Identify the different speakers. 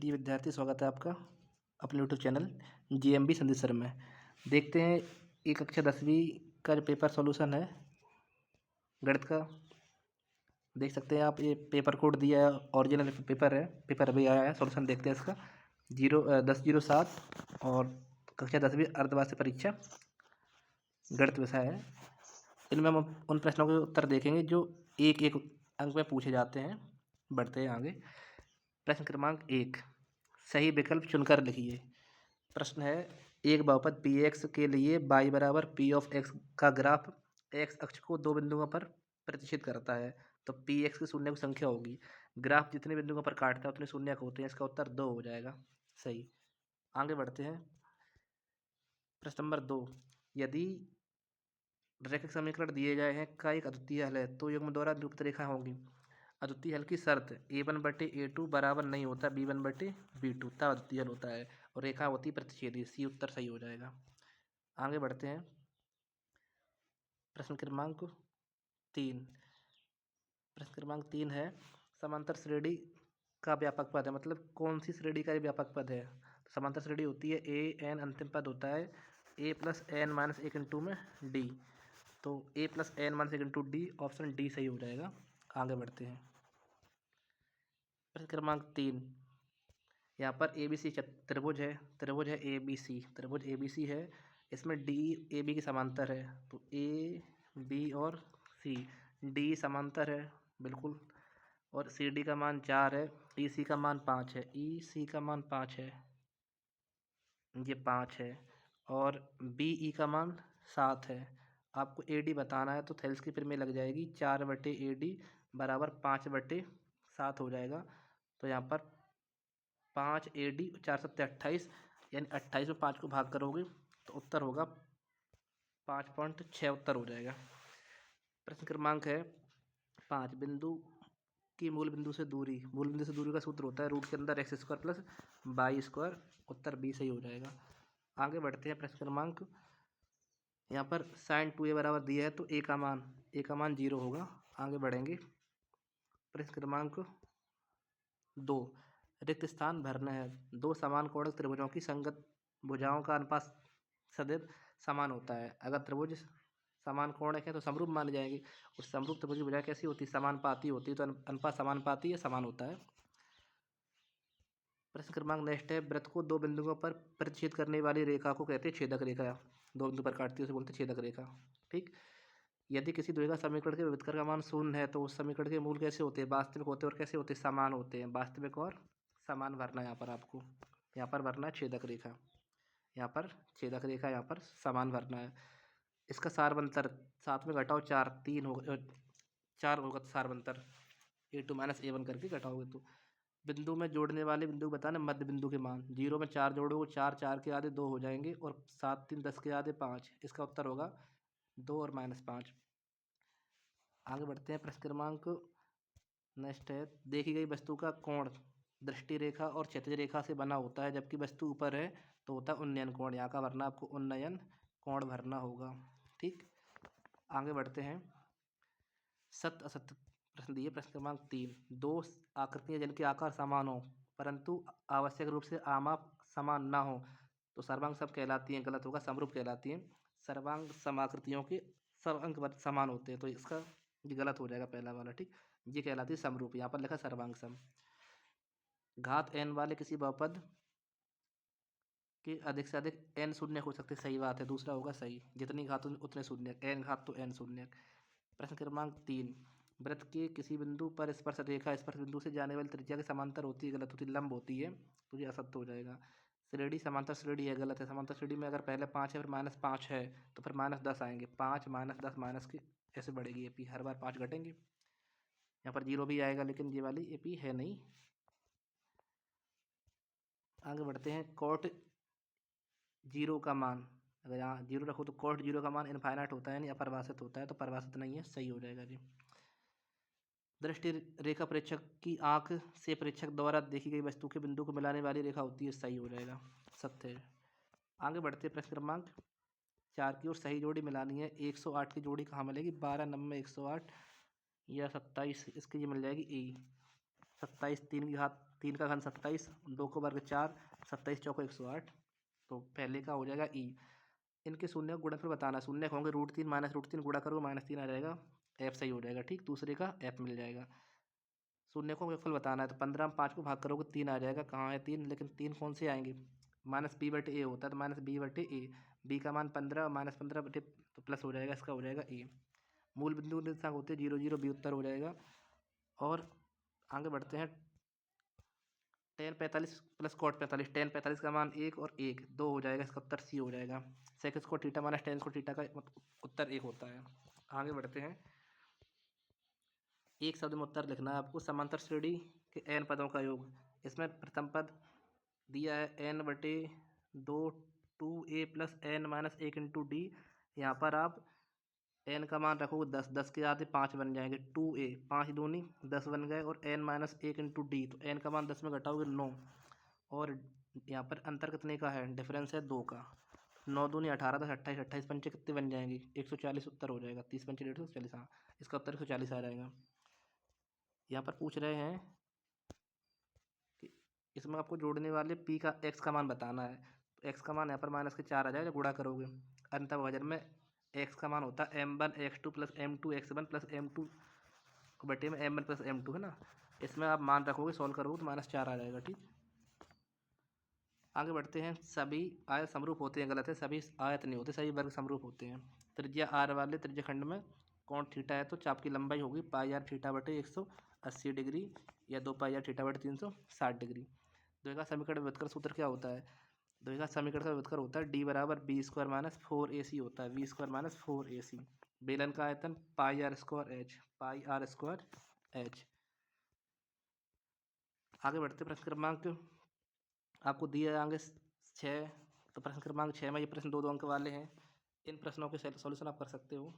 Speaker 1: प्रिय विद्यार्थी, स्वागत है आपका अपने यूट्यूब चैनल जीएमबी संदेश सर में। देखते हैं एक कक्षा 10वीं का जो पेपर सॉल्यूशन है गणित का। देख सकते हैं आप, ये पेपर कोड दिया है, ओरिजिनल पेपर है, पेपर अभी आया है। सॉल्यूशन देखते हैं इसका। 10/07 और कक्षा 10वीं अर्धवार्षिक परीक्षा गणित विषय है। इनमें हम उन प्रश्नों के उत्तर देखेंगे जो एक एक अंक में पूछे जाते हैं। बढ़ते हैं आगे। प्रश्न क्रमांक 1, सही विकल्प चुनकर लिखिए। प्रश्न है, एक बहुपद पी एक्स के लिए y बराबर पी ऑफ एक्स का ग्राफ एक्स अक्ष को दो बिंदुओं पर प्रतिष्ठित करता है। तो पी एक्स की शून्य संख्या होगी। ग्राफ जितने बिंदुओं पर काटता है उतने शून्य होते हैं। इसका उत्तर 2 हो जाएगा। सही। आगे बढ़ते हैं। प्रश्न नंबर 2, यदि रैखिक समीकरण दिए गए हैं का एक अद्वितीय हल है तो युग्म द्वारा निरूपित रेखा होगी। अद्वितीय हल की शर्त a1/a2 बराबर नहीं होता b1/b2, तब अद्वितीय हल होता है और रेखा होती प्रतिच्छेदी। सी उत्तर सही हो जाएगा। आगे बढ़ते हैं। प्रश्न क्रमांक 3। प्रश्न क्रमांक 3 है, समांतर श्रेणी का व्यापक पद है। मतलब कौन सी श्रेणी का व्यापक पद है? तो समांतर श्रेणी होती है ए एन, अंतिम पद होता है a + n-1 इंटू में d। तो a + n-1 into d, option D सही हो जाएगा। आगे बढ़ते हैं। प्रश्न क्रमांक 3, यहाँ पर ए बी सी त्रिभुज है। त्रिभुज है ए बी सी, त्रिभुज ए बी सी है। इसमें डी ए बी की समांतर है। तो ए बी और सी, डी समांतर है बिल्कुल। और सी डी का मान 4 है। ई सी का मान 5 है। ई सी का मान 5 है, ये 5 है। और बी ई का मान 7 है। आपको ए डी बताना है तो थेल्स की प्रमेय लग जाएगी। 4/AD बराबर 5/7 हो जाएगा। तो यहाँ पर 5AD 4×7 = 28, यानी 28 में 5 को भाग करोगे तो उत्तर होगा 5.6 उत्तर हो जाएगा। प्रश्न क्रमांक है 5, बिंदु की मूल बिंदु से दूरी। मूल बिंदु से दूरी का सूत्र होता है रूट के अंदर x² + y²। उत्तर बी सही हो जाएगा। आगे बढ़ते हैं। प्रश्न क्रमांक, यहाँ पर sin 2a बराबर दिया है तो a का मान 0 होगा। आगे बढ़ेंगे। प्रश्न क्रमांक 2, रिक्त स्थान भरना है। दो समान कोणिक त्रिभुजों की संगत भुजाओं का अनुपात सदैव समान होता है। अगर त्रिभुज समान कोणिक है तो समरूप माने जाएंगे। और समरूप त्रिभुज की भुजा कैसी होती है? समानुपाती होती है। तो अनुपात समानुपाती या समान होता है। प्रश्न क्रमांक नेक्स्ट है, वृत्त को दो बिंदुओं पर प्रतिच्छेद करने वाली रेखा को कहते हैं छेदक रेखा। दो बिंदु पर काटती है उसे बोलते हैं छेदक रेखा। ठीक। यदि किसी द्विघात समीकरण के विभेदकर का मान 0 है तो उस समीकरण के मूल कैसे होते हैं? वास्तविक होते हैं। और कैसे होते हैं? समान होते हैं। वास्तविक और समान भरना है यहाँ पर आपको। यहाँ पर भरना है छेदक रेखा, यहाँ पर छेदक रेखा, यहाँ पर समान भरना है। इसका सारवंतर 7 में घटाओ 4, 3 होगा, 4 होगा सारवंतर। a2 - a1 करके घटाओगे तो बिंदु में जोड़ने वाले बिंदु को बताना मध्य बिंदु के मान। 0 में 4 जोड़ोगे, 4 4 के आधे 2 हो जाएंगे और 7 3 10 के आधे 5। इसका उत्तर होगा 2 और -5। आगे बढ़ते हैं। प्रश्न क्रमांक नेक्स्ट है, देखी गई वस्तु का कोण दृष्टि रेखा और क्षैतिज रेखा से बना होता है, जबकि वस्तु ऊपर है तो होता है उन्नयन कोण। यहाँ का भरना आपको उन्नयन कोण भरना होगा। ठीक। आगे बढ़ते हैं। सत्य असत्य प्रश्न दिए। प्रश्न क्रमांक 3, दो आकृतियां जिनके आकार समान हो परंतु आवश्यक रूप से आमाप समान ना हो तो सर्वांग सम कहलाती हैं। गलत होगा, समरूप कहलाती हैं। सर्वांग समाकृतियों के सब अंक समान होते हैं, तो इसका ये गलत हो जाएगा पहला वाला। ठीक। ये कहलाती है समरूप। यहाँ पर लिखा सर्वांग सम। घात n वाले किसी बहुपद कि अधिक से अधिक n शून्य हो सकते, सही बात है। दूसरा होगा सही, जितनी घात उतने शून्य, n घात तो n शून्य। प्रश्न क्रमांक 3, वृत्त के किसी बिंदु पर स्पर्श रेखा स्पर्श बिंदु से जाने वाली त्रिज्या के समांतर होती है। गलत होती है, लंब होती है। तो ये असत्य हो जाएगा। श्रेणी समांतर श्रेणी है, गलत है। समांतर श्रेणी में अगर पहले 5 है फिर -5 है तो फिर -10 आएंगे। 5 -10 माइनस की ऐसे बढ़ेगी एपी, हर बार 5 घटेंगे। यहाँ पर 0 भी आएगा लेकिन ये वाली एपी है नहीं। आगे बढ़ते हैं। कॉट 0 का मान, अगर यहाँ 0 रखो तो कॉट 0 का मान इनफाइनाइट होता है, यानी अपरिभाषित होता है। तो परिभाषित नहीं है, सही हो जाएगा जी। दृष्टि रेखा प्रेक्षक की आंख से प्रेक्षक द्वारा देखी गई वस्तु के बिंदु को मिलाने वाली रेखा होती है, सही हो जाएगा, सत्य है। आगे बढ़ते हैं। प्रश्न क्रमांक 4 की ओर सही जोड़ी मिलानी है। 108 की जोड़ी कहाँ मिलेगी? 12 9 108 या 27, इसकी ये मिल जाएगी ए। 27 3 की घात 3 का घन 27, 2 को वर्ग 4, 27 चौको 108। तो पहले का हो जाएगा ई। इनके शून्य का गुणनफल बताना है। शून्य होंगे √3 माइनस √3 गुणा करोगे -3 आ जाएगा, एफ सही हो जाएगा। ठीक, दूसरे का एफ मिल जाएगा। शून्य को योगफल बताना है तो 15 में 5 को भाग करोगे 3 आ जाएगा। कहाँ है 3? लेकिन 3 कौन से आएंगे? -b/a होता है तो -b/a। b का मान 15, -15 बटे तो प्लस हो जाएगा, इसका हो जाएगा a। मूल बिंदु निर्देशांक होते हैं 0 0, b उत्तर हो जाएगा। और आगे बढ़ते हैं। tan 45 प्लस cot 45, tan 45 का मान 1 और 1 2 हो जाएगा, इसका उत्तर सी हो जाएगा। sec square theta minus tan square theta का उत्तर 1 होता है। आगे बढ़ते हैं। एक शब्द में उत्तर लिखना है आपको। समांतर श्रेणी के n पदों का योग। इसमें प्रथम पद दिया है n/2 2a plus n minus 1 into D. यहाँ पर आप n का मान रखोगे 10, 10 के आते 5 बन जाएंगे, 2a 5 दूनी 10 बन गए, और n माइनस 1 इंटू डी, तो n का मान 10 में घटाओगे 9। और यहाँ पर अंतर कितने का है? डिफरेंस है 2 का। 9 दूनी 18, 10 28, 28 पंचे कितने बन जाएंगे? 140 उत्तर हो जाएगा। 30 पंचे 140, हाँ, इसका उत्तर 140 आ जाएगा। यहाँ पर पूछ रहे हैं कि इसमें आपको जोड़ने वाले p का x का मान बताना है। तो x का मान यहाँ पर -4 आ जाएगा, गुणा करोगे। अंतःविभाजन में x का मान होता है m1 x2 plus m2 x1 plus m2 बटे में m1 प्लस m2 है ना। इसमें आप मान रखोगे, सॉल्व करोगे तो -4 आ जाएगा। ठीक, आगे बढ़ते हैं। सभी आयत समरूप होते हैं, गलत है। सभी आयत नहीं होते, सभी वर्ग समरूप होते हैं। त्रिज्या r वाले त्रिज्या खंड में कोण थीटा है तो चाप की लंबाई होगी πr थीटा बटे 180 डिग्री या 2πr थीटा बटे 360 डिग्री। द्विघात समीकरण व्युत्क्रम सूत्र क्या होता है? द्विघात समीकरण का व्युत्क्रम होता है d बराबर b² माइनस 4ac होता है, b² माइनस 4ac। बेलन का आयतन πr² h। आगे बढ़ते प्रश्न क्रमांक आपको दिए जाएंगे 6। तो प्रश्न क्रमांक 6 में ये प्रश्न 2 अंक वाले हैं। इन प्रश्नों के सॉल्यूशन आप कर सकते हो।